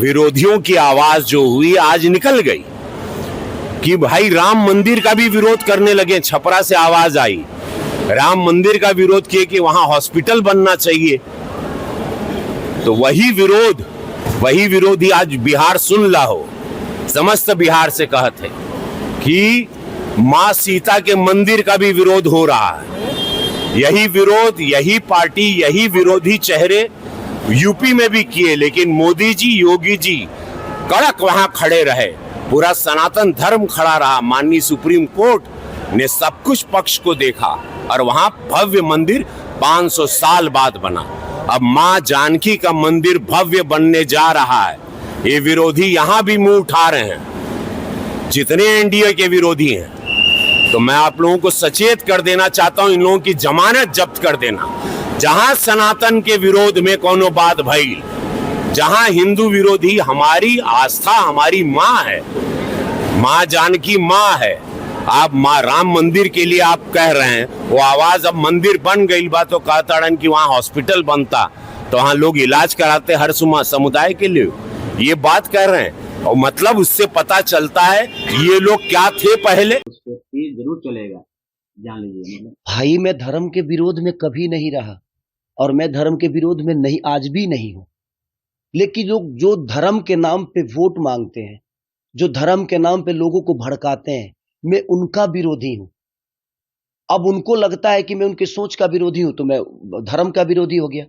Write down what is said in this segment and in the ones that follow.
विरोधियों की आवाज जो हुई आज निकल गई कि भाई राम मंदिर का भी विरोध करने लगे। छपरा से आवाज आई, राम मंदिर का विरोध किए कि वहां हॉस्पिटल बनना चाहिए। तो वही विरोधी आज बिहार सुन ला हो, समस्त बिहार से कहते हैं कि मां सीता के मंदिर का भी विरोध हो रहा है। यही विरोध, यही पार्टी, यही विरोधी चेहरे यूपी में भी किए, लेकिन मोदी जी, योगी जी कड़क वहां खड़े रहे। पूरा सनातन धर्म खड़ा रहा। माननीय सुप्रीम कोर्ट ने सब कुछ पक्ष को देखा और वहां भव्य मंदिर 500 साल बाद बना। अब मां जानकी का मंदिर भव्य बनने जा रहा है। ये विरोधी यहां भी मुंह उठा रहे हैं, जितने एनडीए के विरोधी हैं। तो मैं आप लोगों को सचेत कर देना चाहता हूं, इन लोगों की जमानत जब्त कर देना। जहां सनातन के विरोध में कोनो बात भई, जहां हिंदू विरोधी, हमारी आस्था हमारी मां है, मां जानकी मां है। आप मां राम मंदिर के लिए आप कह रहे हैं, वो आवाज अब मंदिर बन गई बा तो कहता कि वहां हॉस्पिटल बनता तो वहां लोग इलाज कराते हर समुदाय के लिए। ये बात कर रहे हैं और मतलब उससे पता चलता है ये लोग क्या थे पहले। जरूर चलेगा, जान लीजिए। भाई मैं धर्म के विरोध में कभी नहीं रहा और मैं धर्म के विरोध में नहीं, आज भी नहीं हूं। लेकिन लोग जो धर्म के नाम पे वोट मांगते हैं, जो धर्म के नाम पे लोगों को भड़काते हैं, मैं उनका विरोधी हूं। अब उनको लगता है कि मैं उनके सोच का विरोधी हूं तो मैं धर्म का विरोधी हो गया।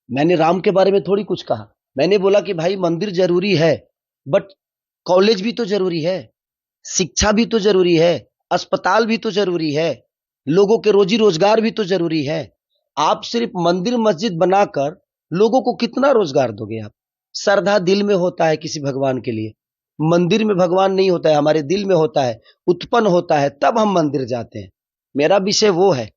मैंने राम के बारे में थोड़ी कुछ कहा। मैंने बोला कि भाई मंदिर जरूरी है, बट कॉलेज भी तो जरूरी है, शिक्षा भी तो जरूरी है, अस्पताल भी तो जरूरी है, लोगों के रोजी रोजगार भी तो जरूरी है। आप सिर्फ मंदिर मस्जिद बनाकर लोगों को कितना रोजगार दोगे आप? श्रद्धा दिल में होता है किसी भगवान के लिए, मंदिर में भगवान नहीं होता है, हमारे दिल में होता है, उत्पन्न होता है, तब हम मंदिर जाते हैं। मेरा विषय वो है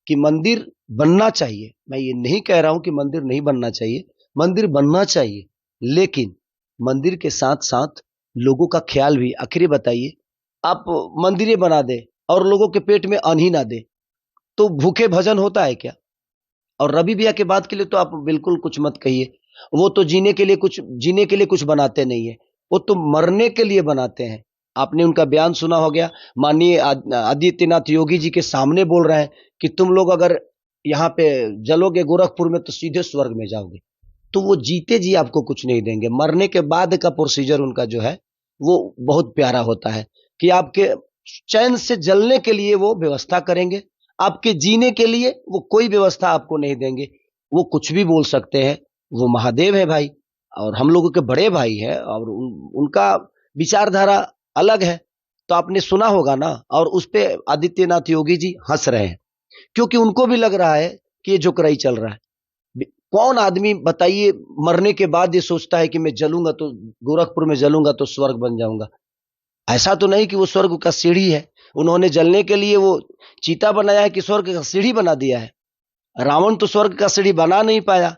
कि मंदिर बनना चाहिए। मैं ये नहीं कह रहा हूं कि मंदिर नहीं बनना चाहिए, मंदिर बनना चाहिए, लेकिन मंदिर के साथ साथ लोगों का ख्याल भी। आखिर बताइए, आप मंदिरें बना दे और लोगों के पेट में अन्न ही ना दे तो भूखे भजन होता है क्या? और रवि भैया के बात के लिए तो आप बिल्कुल कुछ मत कहिए। वो तो जीने के लिए कुछ बनाते नहीं है, वो तो मरने के लिए बनाते हैं। आपने उनका बयान सुना हो गया, माननीय आदित्यनाथ योगी जी के सामने बोल रहे हैं कि तुम लोग अगर यहाँ पे जलोगे गोरखपुर में तो सीधे स्वर्ग में जाओगे। तो वो जीते जी आपको कुछ नहीं देंगे। मरने के बाद का प्रोसीजर उनका जो है वो बहुत प्यारा होता है कि आपके चैन से जलने के लिए वो व्यवस्था करेंगे, आपके जीने के लिए वो कोई व्यवस्था आपको नहीं देंगे। वो कुछ भी बोल सकते हैं, वो महादेव है भाई और हम लोगों के बड़े भाई है और उनका विचारधारा अलग है। तो आपने सुना होगा ना, और उस पे आदित्यनाथ योगी जी हंस रहे हैं क्योंकि उनको भी लग रहा है कि ये जोकराई चल रहा है। कौन आदमी बताइए मरने के बाद ये सोचता है कि मैं जलूंगा तो गोरखपुर में जलूंगा तो स्वर्ग बन जाऊंगा? ऐसा तो नहीं कि वो स्वर्ग का सीढ़ी है। उन्होंने जलने के लिए वो चीता बनाया है कि स्वर्ग का सीढ़ी बना दिया है? रावण तो स्वर्ग का सीढ़ी बना नहीं पाया,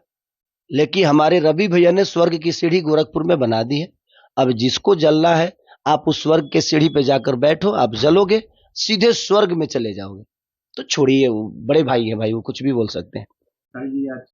लेकिन हमारे रवि भैया ने स्वर्ग की सीढ़ी गोरखपुर में बना दी है। अब जिसको जलना है आप उस स्वर्ग के सीढ़ी पे जाकर बैठो, आप जलोगे सीधे स्वर्ग में चले जाओगे। तो छोड़िए, वो बड़े भाई है भाई, वो कुछ भी बोल सकते हैं।